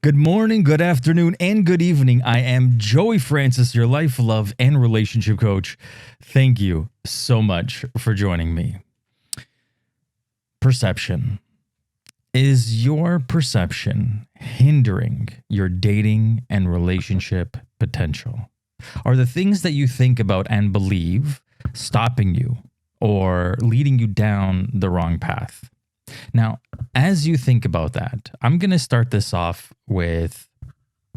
Good morning, good afternoon, and good evening. I am Joey Francis, your life, love, and relationship coach. Thank you so much for joining me. Perception. Is your perception hindering your dating and relationship potential? Are the things that you think about and believe stopping you or leading you down the wrong path? Now, as you think about that, I'm going to start this off with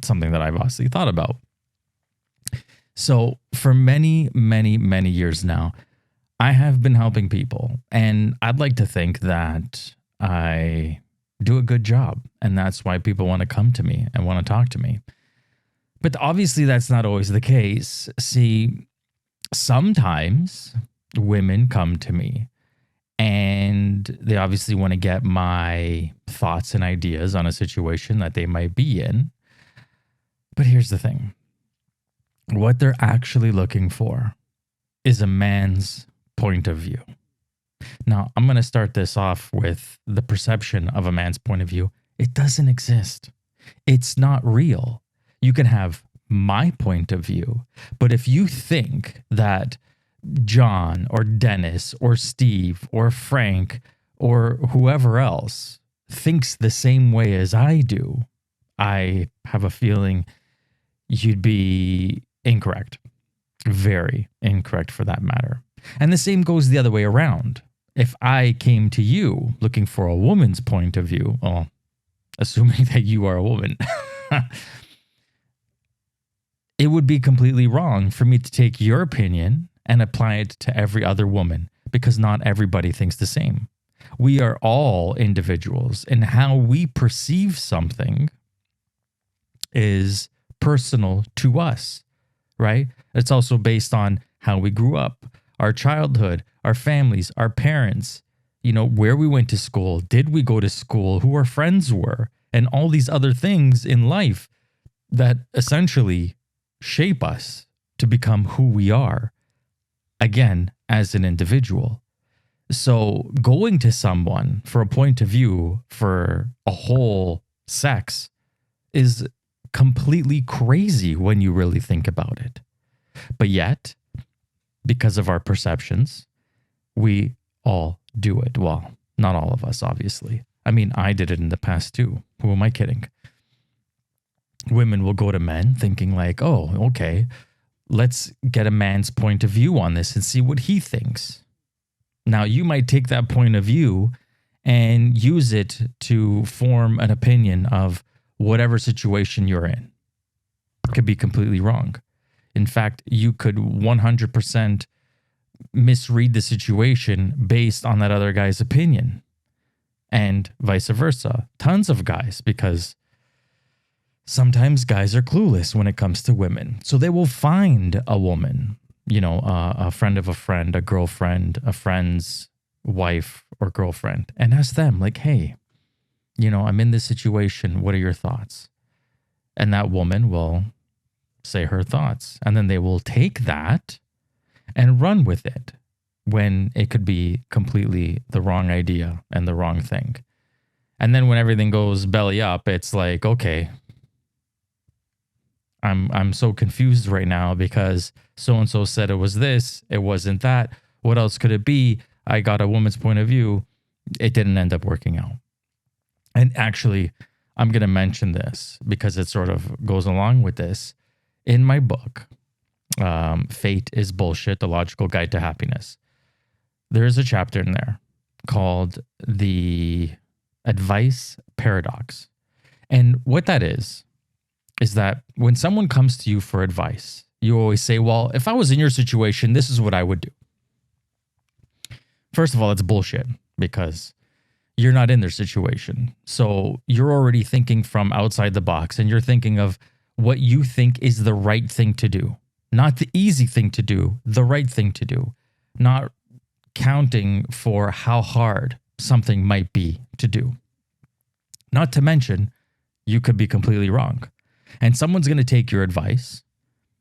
something that I've obviously thought about. So for many, many, many years now, I have been helping people, and I'd like to think that I do a good job, and that's why people want to come to me and want to talk to me. But obviously that's not always the case. See, sometimes women come to me and they obviously want to get my thoughts and ideas on a situation that they might be in. But here's the thing. What they're actually looking for is a man's point of view. Now, I'm going to start this off with the perception of a man's point of view. It doesn't exist. It's not real. You can have my point of view, but if you think that John or Dennis or Steve or Frank or whoever else thinks the same way as I do, I have a feeling you'd be incorrect. Very incorrect for that matter. And the same goes the other way around. If I came to you looking for a woman's point of view, well, assuming that you are a woman, it would be completely wrong for me to take your opinion and apply it to every other woman, because not everybody thinks the same. We are all individuals, and how we perceive something is personal to us, right? It's also based on how we grew up, our childhood, our families, our parents, where we went to school, did we go to school, who our friends were, and all these other things in life that essentially shape us to become who we are, again, as an individual. So going to someone for a point of view for a whole sex is completely crazy when you really think about it. But yet, because of our perceptions, we all do it. Well, not all of us, obviously. I mean, I did it in the past too. Who am I kidding? Women will go to men thinking like, oh, okay, let's get a man's point of view on this and see what he thinks. Now, you might take that point of view and use it to form an opinion of whatever situation you're in. It could be completely wrong. In fact, you could 100% misread the situation based on that other guy's opinion, and vice versa. Tons of guys, because sometimes guys are clueless when it comes to women. So they will find a woman, a friend of a friend, a girlfriend, a friend's wife or girlfriend, and ask them like, hey, I'm in this situation. What are your thoughts? And that woman will say her thoughts. And then they will take that and run with it when it could be completely the wrong idea and the wrong thing. And then when everything goes belly up, it's like, okay, I'm so confused right now because so-and-so said it was this, it wasn't that. What else could it be? I got a woman's point of view. It didn't end up working out. And actually, I'm going to mention this because it sort of goes along with this. In my book, Fate is Bullshit, The Logical Guide to Happiness, there is a chapter in there called The Advice Paradox. And what that is that when someone comes to you for advice, you always say, well, if I was in your situation, this is what I would do. First of all, it's bullshit because you're not in their situation. So you're already thinking from outside the box, and you're thinking of what you think is the right thing to do, not the easy thing to do, the right thing to do, not counting for how hard something might be to do. Not to mention, you could be completely wrong. And someone's going to take your advice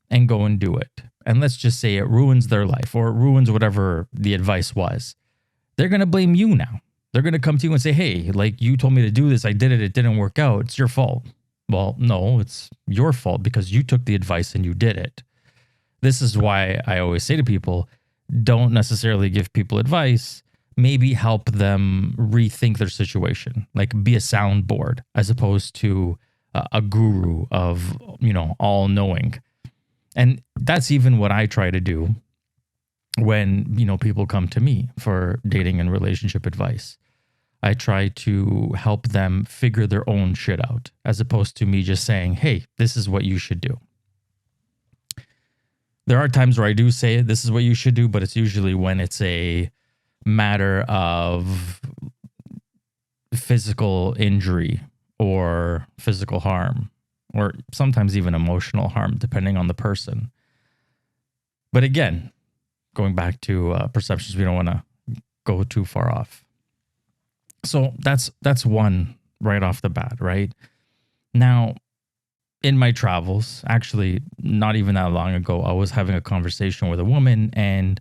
and go and do it. And let's just say it ruins their life or it ruins whatever the advice was. They're going to blame you now. They're going to come to you and say, hey, like you told me to do this. I did it. It didn't work out. It's your fault. Well, no, it's your fault because you took the advice and you did it. This is why I always say to people, don't necessarily give people advice. Maybe help them rethink their situation, like be a soundboard as opposed to a guru of, all knowing. And that's even what I try to do when, people come to me for dating and relationship advice. I try to help them figure their own shit out as opposed to me just saying, hey, this is what you should do. There are times where I do say this is what you should do, but it's usually when it's a matter of physical injury or physical harm, or sometimes even emotional harm, depending on the person. But again, going back to perceptions, we don't want to go too far off. So that's one right off the bat, right? Now, in my travels, actually not even that long ago, I was having a conversation with a woman, and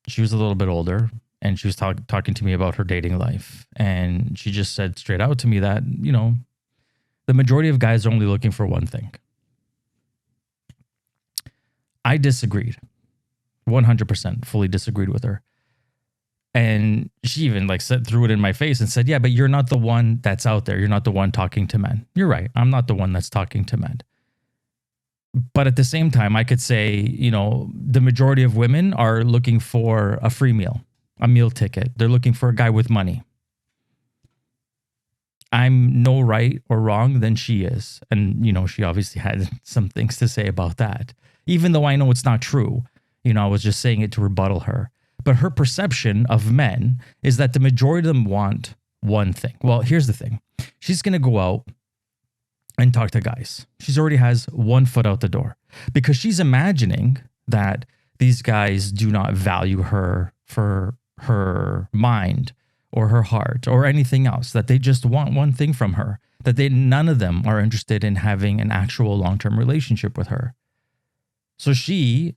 she was a little bit older, and she was talking to me about her dating life. And she just said straight out to me that, the majority of guys are only looking for one thing. I disagreed. 100% fully disagreed with her. And she even threw it in my face and said, yeah, but you're not the one that's out there. You're not the one talking to men. You're right. I'm not the one that's talking to men. But at the same time, I could say, the majority of women are looking for a free meal, a meal ticket. They're looking for a guy with money. I'm no right or wrong than she is. And, she obviously had some things to say about that. Even though I know it's not true, I was just saying it to rebuttal her. But her perception of men is that the majority of them want one thing. Well, here's the thing. She's going to go out and talk to guys. She's already has one foot out the door because she's imagining that these guys do not value her for her mind or her heart or anything else, that they just want one thing from her, that none of them are interested in having an actual long-term relationship with her. So she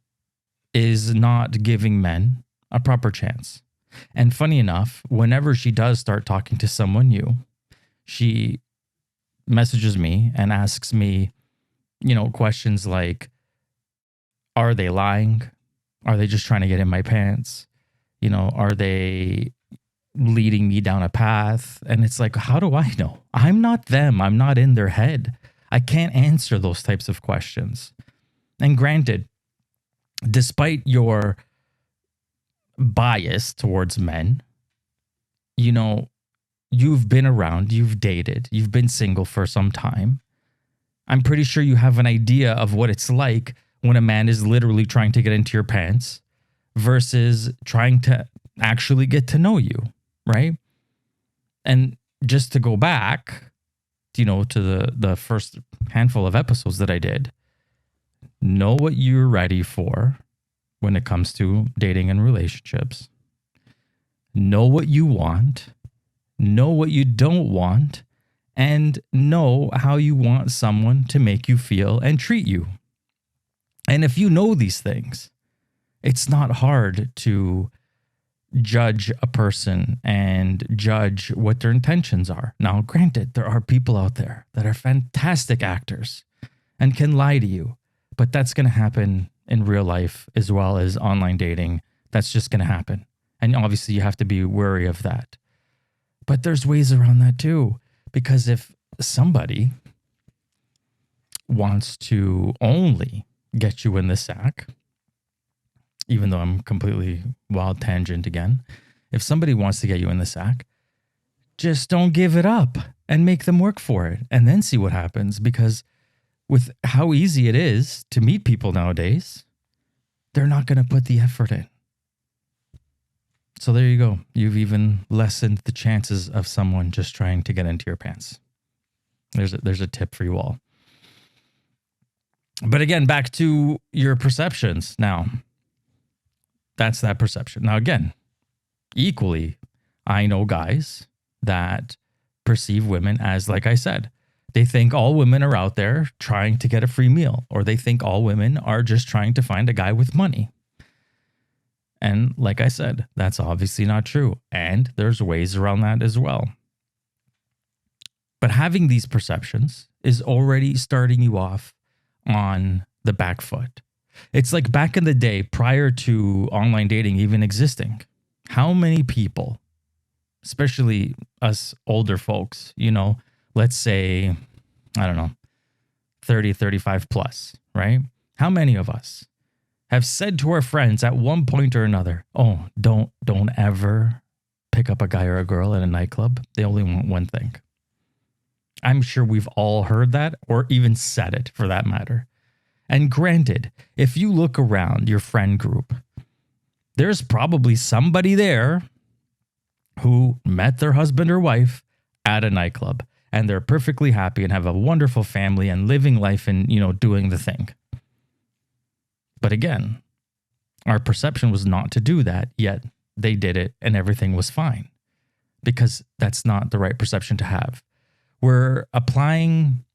is not giving men a proper chance. And funny enough, whenever she does start talking to someone new, she messages me and asks me, questions like, are they lying? Are they just trying to get in my pants? Are they leading me down a path? And it's like, how do I know? I'm not them. I'm not in their head. I can't answer those types of questions. And granted, despite your bias towards men, you've been around, you've dated, you've been single for some time. I'm pretty sure you have an idea of what it's like when a man is literally trying to get into your pants versus trying to actually get to know you, right? And just to go back, to the first handful of episodes that I did, know what you're ready for when it comes to dating and relationships. Know what you want, know what you don't want, and know how you want someone to make you feel and treat you. And if you know these things, it's not hard to judge a person and judge what their intentions are. Now, granted, there are people out there that are fantastic actors and can lie to you, but that's going to happen in real life as well as online dating. That's just going to happen. And obviously you have to be wary of that. But there's ways around that too. Because if somebody wants to only get you in the sack, even though I'm completely wild tangent again, if somebody wants to get you in the sack, just don't give it up and make them work for it and then see what happens. Because with how easy it is to meet people nowadays, they're not going to put the effort in. So there you go. You've even lessened the chances of someone just trying to get into your pants. There's a tip for you all. But again, back to your perceptions. Now, that's that perception. Now, again, equally, I know guys that perceive women as, like I said, they think all women are out there trying to get a free meal, or they think all women are just trying to find a guy with money. And like I said, that's obviously not true. And there's ways around that as well. But having these perceptions is already starting you off on the back foot. It's like back in the day, prior to online dating even existing, how many people, especially us older folks, let's say, I don't know, 30, 35 plus, right? How many of us have said to our friends at one point or another, oh, don't ever pick up a guy or a girl at a nightclub. They only want one thing. I'm sure we've all heard that or even said it for that matter. And granted, if you look around your friend group, there's probably somebody there who met their husband or wife at a nightclub and they're perfectly happy and have a wonderful family and living life and, doing the thing. But again, our perception was not to do that, yet they did it and everything was fine because that's not the right perception to have. We're applying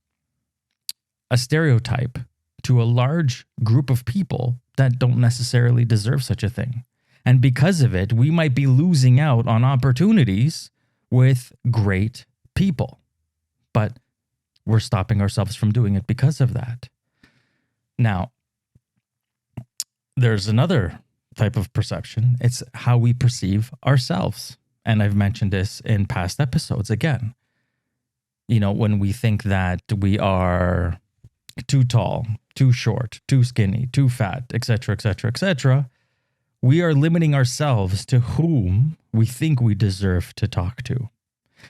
a stereotype to a large group of people that don't necessarily deserve such a thing. And because of it, we might be losing out on opportunities with great people. But we're stopping ourselves from doing it because of that. Now, there's another type of perception. It's how we perceive ourselves. And I've mentioned this in past episodes again. When we think that we are too tall, too short, too skinny, too fat, etc., etc., etc., we are limiting ourselves to whom we think we deserve to talk to.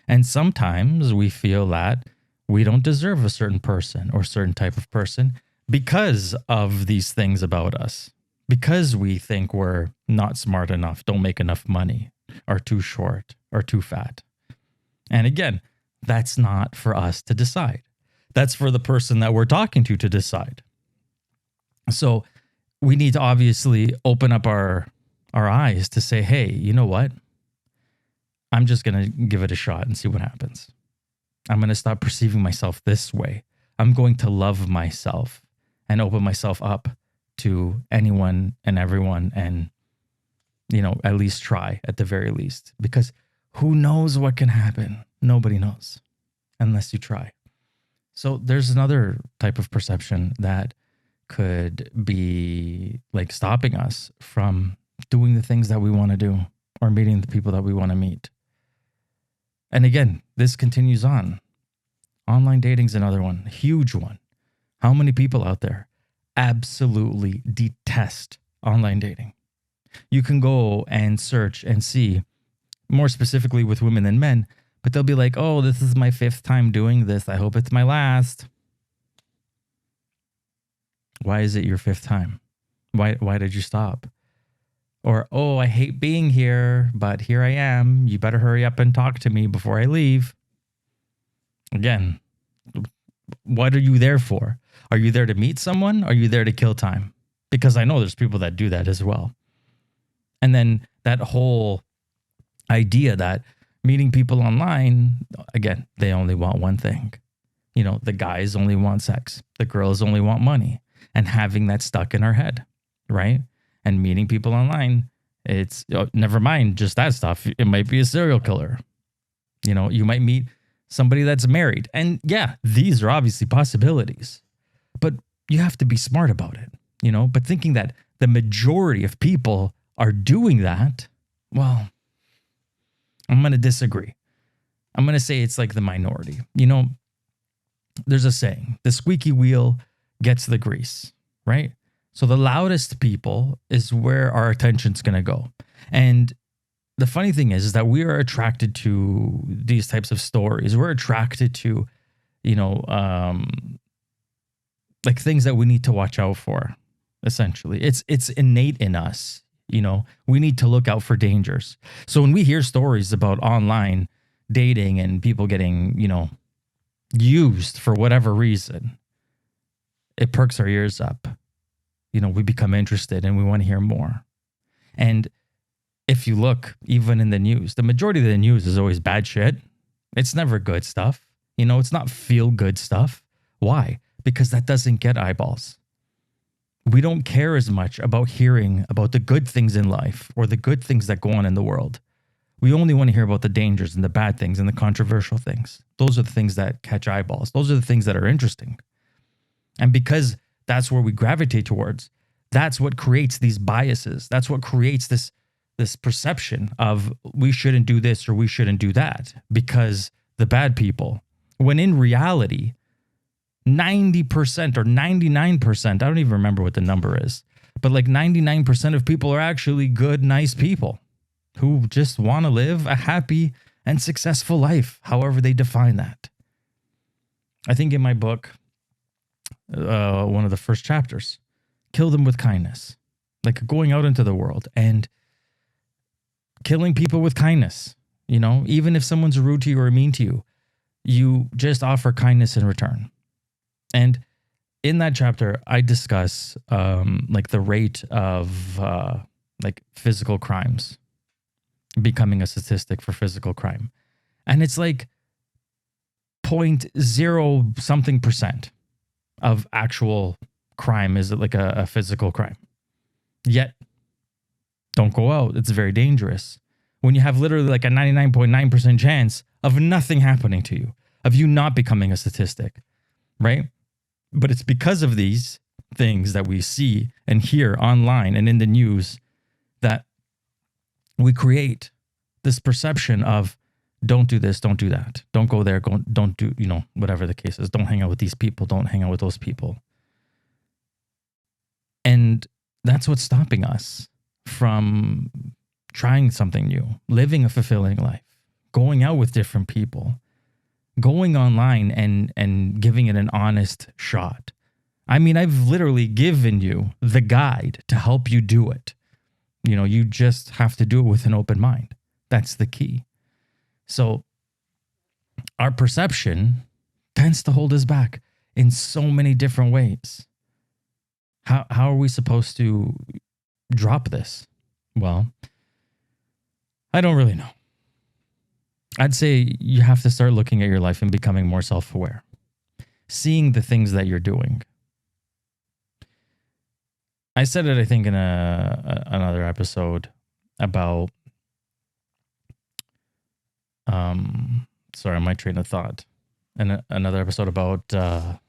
And sometimes we feel that we don't deserve a certain person or certain type of person because of these things about us, because we think we're not smart enough, don't make enough money, are too short, or too fat. And again, that's not for us to decide. That's for the person that we're talking to decide. So we need to obviously open up our eyes to say, hey, you know what? I'm just going to give it a shot and see what happens. I'm going to stop perceiving myself this way. I'm going to love myself and open myself up to anyone and everyone and, at least try at the very least. Because who knows what can happen? Nobody knows unless you try. So there's another type of perception that could be like stopping us from doing the things that we want to do or meeting the people that we want to meet. And again, this continues on. Online dating is another one, huge one. How many people out there absolutely detest online dating? You can go and search and see, more specifically with women than men, but they'll be like, oh, this is my 5th time doing this. I hope it's my last. Why is it your 5th time? Why did you stop? Or, oh, I hate being here, but here I am. You better hurry up and talk to me before I leave. Again, what are you there for? Are you there to meet someone? Are you there to kill time? Because I know there's people that do that as well. And then that whole idea that meeting people online, again, they only want one thing. The guys only want sex. The girls only want money. And having that stuck in our head, right? And meeting people online, it's never mind just that stuff. It might be a serial killer. You might meet somebody that's married. And yeah, these are obviously possibilities. But you have to be smart about it, But thinking that the majority of people are doing that, well, I'm going to disagree. I'm going to say it's like the minority. There's a saying, the squeaky wheel gets the grease, right? So the loudest people is where our attention's going to go. And the funny thing is that we are attracted to these types of stories. We're attracted to, like things that we need to watch out for, essentially. It's innate in us. We need to look out for dangers. So when we hear stories about online dating and people getting, used for whatever reason, it perks our ears up. We become interested and we want to hear more. And if you look, even in the news, the majority of the news is always bad shit. It's never good stuff. It's not feel good stuff. Why? Because that doesn't get eyeballs. We don't care as much about hearing about the good things in life or the good things that go on in the world. We only want to hear about the dangers and the bad things and the controversial things. Those are the things that catch eyeballs. Those are the things that are interesting. And because that's where we gravitate towards, that's what creates these biases. That's what creates this perception of we shouldn't do this or we shouldn't do that because the bad people, when in reality, 90% or 99%, I don't even remember what the number is, but like 99% of people are actually good, nice people who just want to live a happy and successful life, however they define that. I think in my book, one of the first chapters, kill them with kindness, like going out into the world and killing people with kindness. You know, even if someone's rude to you or mean to you, you just offer kindness in return. And in that chapter, I discuss like the rate of like physical crimes becoming a statistic for physical crime. And it's like 0.0 something percent of actual crime is like a physical crime. Yet, don't go out. It's very dangerous. When you have literally like a 99.9% chance of nothing happening to you, of you not becoming a statistic, right? But it's because of these things that we see and hear online and in the news that we create this perception of don't do this, don't do that, don't go there, don't do, you know, whatever the case is. Don't hang out with these people, don't hang out with those people. And that's what's stopping us from trying something new, living a fulfilling life, going out with different people, going online and giving it an honest shot. I mean, I've literally given you the guide to help you do it. You know, you just have to do it with an open mind. That's the key. So our perception tends to hold us back in so many different ways. How are we supposed to drop this? Well, I don't really know. I'd say you have to start looking at your life and becoming more self-aware, seeing the things that you're doing. I said it, I think, in another episode about, sorry, my train of thought. And another episode about, what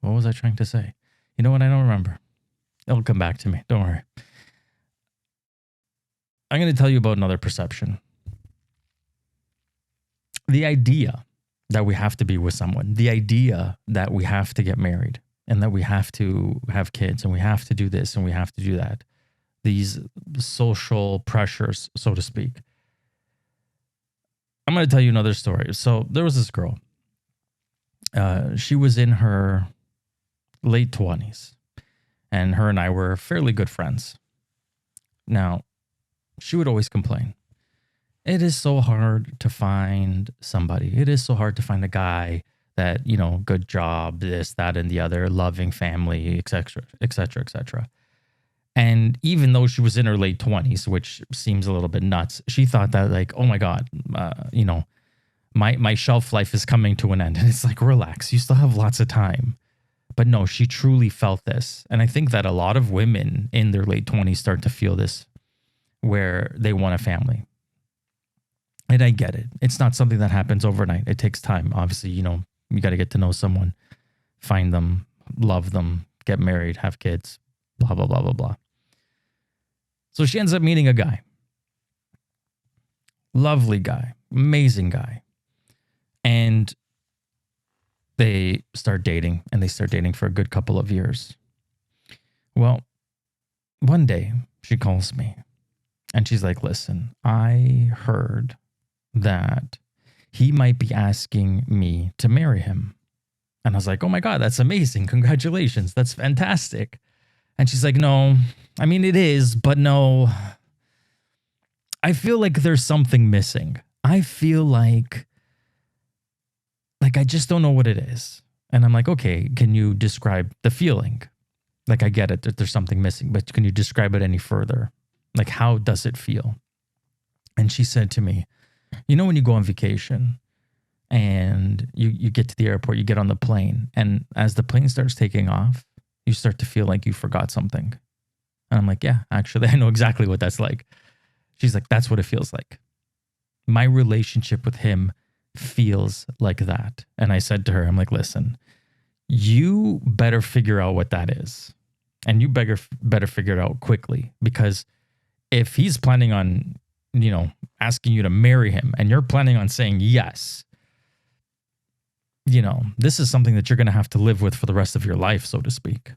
was I trying to say? You know what? I don't remember. It'll come back to me. Don't worry. I'm going to tell you about another perception. The idea that we have to be with someone, the idea that we have to get married and that we have to have kids and we have to do this and we have to do that. These social pressures, so to speak. I'm going to tell you another story. So there was this girl. She was in her late 20s and her and I were fairly good friends. Now, she would always complain. It is so hard to find somebody. It is so hard to find a guy that, you know, good job, this, that, and the other, loving family, etc., etc., etc. And even though she was in her late 20s, which seems a little bit nuts, she thought that like, oh my God, you know, my shelf life is coming to an end. And it's like, relax, you still have lots of time. But no, she truly felt this. And I think that a lot of women in their late 20s start to feel this, where they want a family. And I get it. It's not something that happens overnight. It takes time. Obviously, you know, you got to get to know someone, find them, love them, get married, have kids, blah, blah, blah, blah, blah. So she ends up meeting a guy. Lovely guy, amazing guy. And they start dating, and they start dating for a good couple of years. Well, one day she calls me and she's like, listen, I heard that he might be asking me to marry him. And I was like, oh my God, that's amazing. Congratulations. That's fantastic. And she's like, no, I mean, it is, but no, I feel like there's something missing. I feel like I just don't know what it is. And I'm like, okay, can you describe the feeling? Like, I get it that there's something missing, but can you describe it any further? Like, how does it feel? And she said to me, you know, when you go on vacation and you get to the airport, you get on the plane, and as the plane starts taking off, you start to feel like you forgot something. And I'm like, yeah, actually, I know exactly what that's like. She's like, that's what it feels like. My relationship with him feels like that. And I said to her, I'm like, listen, you better figure out what that is. And you better figure it out quickly, because if he's planning on, asking you to marry him and you're planning on saying yes, this is something that you're going to have to live with for the rest of your life, so to speak.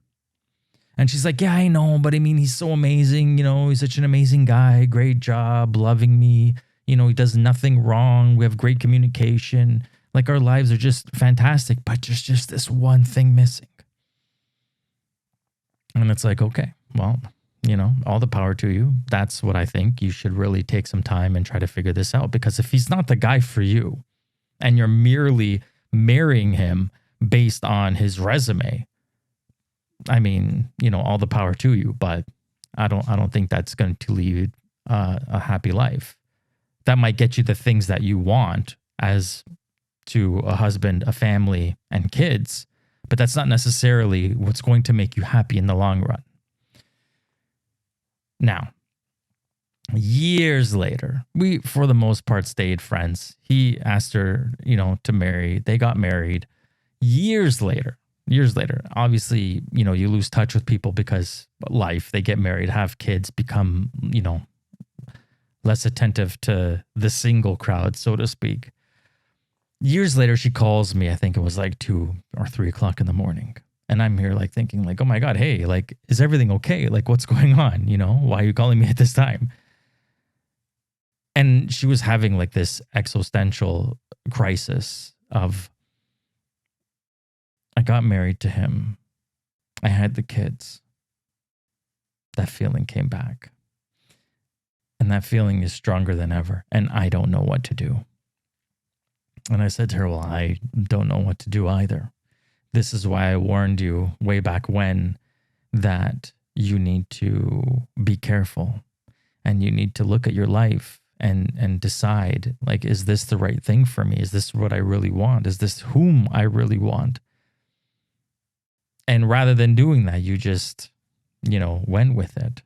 And she's like, yeah, I know, but I mean, he's so amazing. He's such an amazing guy. Great job, loving me. He does nothing wrong. We have great communication. Like, our lives are just fantastic, but there's just this one thing missing. And it's like, okay, well, all the power to you. That's what I think. You should really take some time and try to figure this out, because if he's not the guy for you and you're merely marrying him based on his resume, I mean, all the power to you, but I don't think that's going to lead a happy life. That might get you the things that you want as to a husband, a family, and kids, but that's not necessarily what's going to make you happy in the long run. Now, years later, we, for the most part, stayed friends. He asked her, to marry. They got married. Years later, obviously, you lose touch with people because life, they get married, have kids, become, less attentive to the single crowd, so to speak. Years later, she calls me. I think it was like 2 or 3 o'clock in the morning. And I'm here like thinking like, oh my God, hey, like, is everything okay? Like, what's going on? Why are you calling me at this time? And she was having like this existential crisis of, I got married to him. I had the kids. That feeling came back. And that feeling is stronger than ever. And I don't know what to do. And I said to her, well, I don't know what to do either. This is why I warned you way back when that you need to be careful and you need to look at your life and decide, like, is this the right thing for me? Is this what I really want? Is this whom I really want? And rather than doing that, you just, went with it.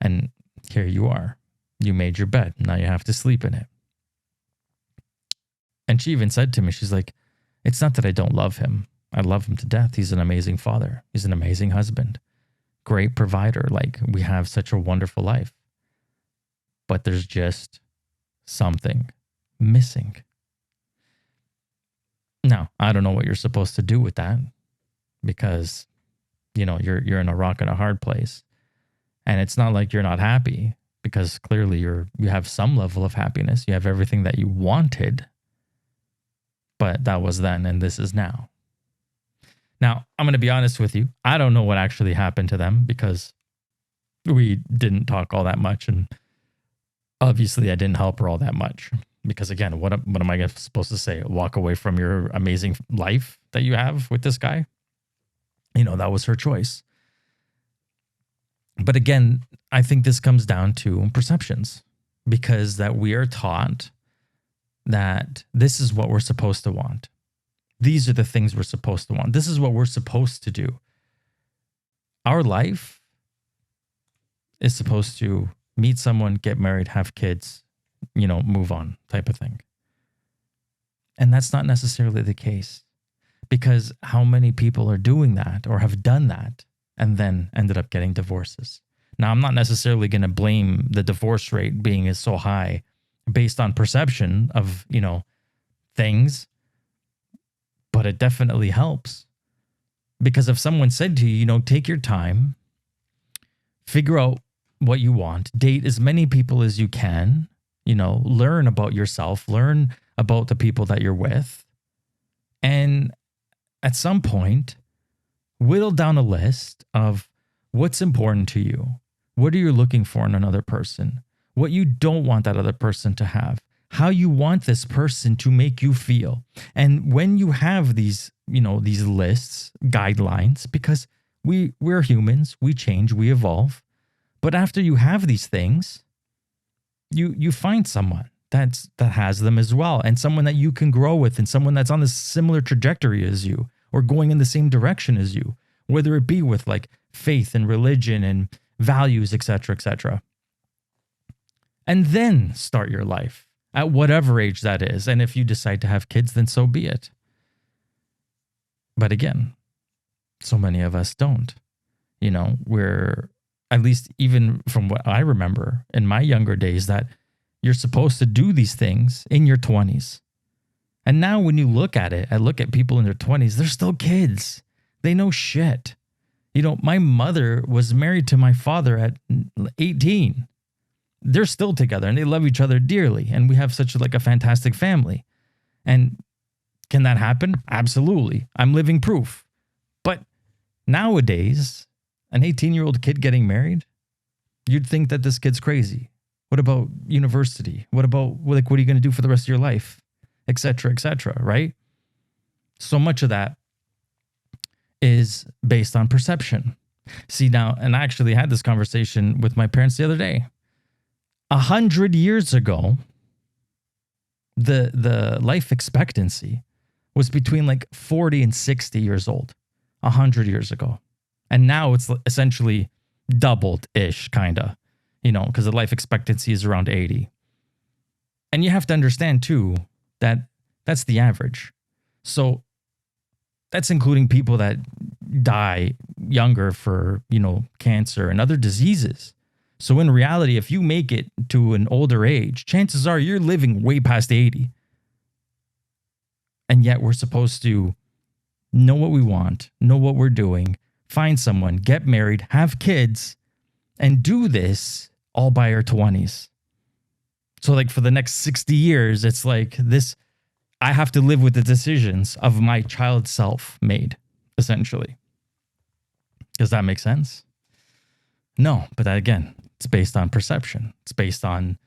And here you are. You made your bed. Now you have to sleep in it. And she even said to me, she's like, it's not that I don't love him. I love him to death. He's an amazing father. He's an amazing husband. Great provider. Like, we have such a wonderful life. But there's just something missing. Now, I don't know what you're supposed to do with that, because, you're in a rock and a hard place. And it's not like you're not happy, because clearly you have some level of happiness. You have everything that you wanted. But that was then, and this is now. Now, I'm going to be honest with you. I don't know what actually happened to them, because we didn't talk all that much. And obviously, I didn't help her all that much. Because again, what am I supposed to say? Walk away from your amazing life that you have with this guy? That was her choice. But again, I think this comes down to perceptions, because that we are taught that this is what we're supposed to want. These are the things we're supposed to want. This is what we're supposed to do. Our life is supposed to meet someone, get married, have kids, move on type of thing. And that's not necessarily the case, because how many people are doing that or have done that and then ended up getting divorces? Now, I'm not necessarily going to blame the divorce rate being so high based on perception of, things, but it definitely helps. Because if someone said to you, take your time, figure out what you want, date as many people as you can, learn about yourself, learn about the people that you're with, and at some point, whittle down a list of what's important to you. What are you looking for in another person? What you don't want that other person to have, how you want this person to make you feel. And when you have these, these lists, guidelines, because we're humans, we change, we evolve. But after you have these things, you find someone that has them as well, and someone that you can grow with, and someone that's on the similar trajectory as you, or going in the same direction as you, whether it be with like faith and religion and values, etc., etc. and then start your life at whatever age that is. And if you decide to have kids, then so be it. But again, so many of us don't. We're, at least even from what I remember in my younger days, that you're supposed to do these things in your 20s. And now when you look at it, I look at people in their 20s, they're still kids. They know shit. My mother was married to my father at 18. They're still together and they love each other dearly. And we have such a fantastic family. And can that happen? Absolutely. I'm living proof. But nowadays, an 18-year-old kid getting married, you'd think that this kid's crazy. What about university? What about, what are you going to do for the rest of your life? Et cetera, right? So much of that is based on perception. See now, and I actually had this conversation with my parents the other day. 100 years ago, the life expectancy was between 40 and 60 years old. 100 years ago. And now it's essentially doubled-ish, kind of, because the life expectancy is around 80. And you have to understand, too, that that's the average. So that's including people that die younger for, cancer and other diseases. So in reality, if you make it to an older age, chances are you're living way past 80. And yet we're supposed to know what we want, know what we're doing, find someone, get married, have kids, and do this all by our 20s. So for the next 60 years, it's this, I have to live with the decisions of my child self made, essentially. Does that make sense? No, but that, again, it's based on perception. It's based on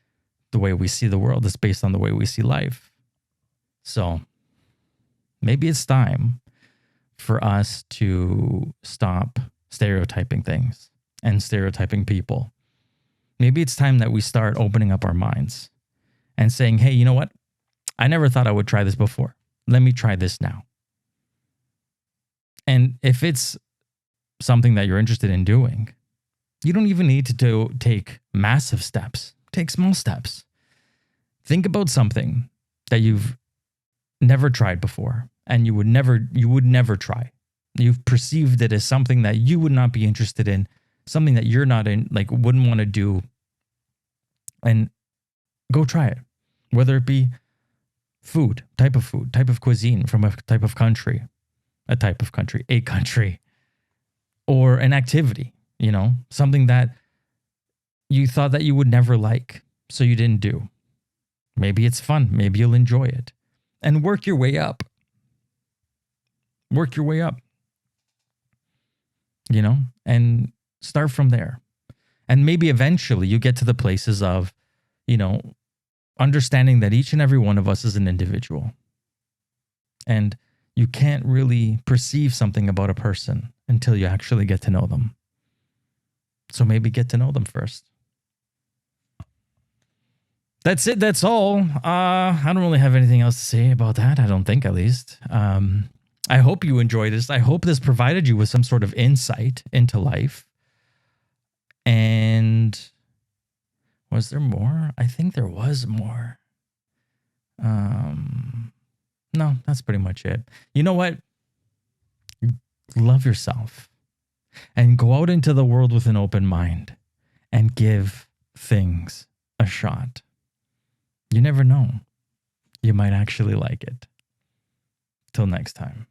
the way we see the world. It's based on the way we see life. So maybe it's time for us to stop stereotyping things and stereotyping people. Maybe it's time that we start opening up our minds and saying, hey, you know what? I never thought I would try this before. Let me try this now. And if it's something that you're interested in doing, you don't even need to take massive steps. Take small steps. Think about something that you've never tried before and you would never try. You've perceived it as something that you would not be interested in, something that you're not in, wouldn't want to do, and go try it. Whether it be food, type of cuisine from a type of country, a country, or an activity, something that you thought that you would never like, so you didn't do. Maybe it's fun. Maybe you'll enjoy it. And work your way up. And start from there. And maybe eventually you get to the places of, understanding that each and every one of us is an individual. And you can't really perceive something about a person until you actually get to know them. So maybe get to know them first. That's it. That's all. I don't really have anything else to say about that. I don't think, at least. I hope you enjoyed this. I hope this provided you with some sort of insight into life. And was there more? I think there was more. No, that's pretty much it. You know what? Love yourself and go out into the world with an open mind and give things a shot. You never know. You might actually like it. Till next time.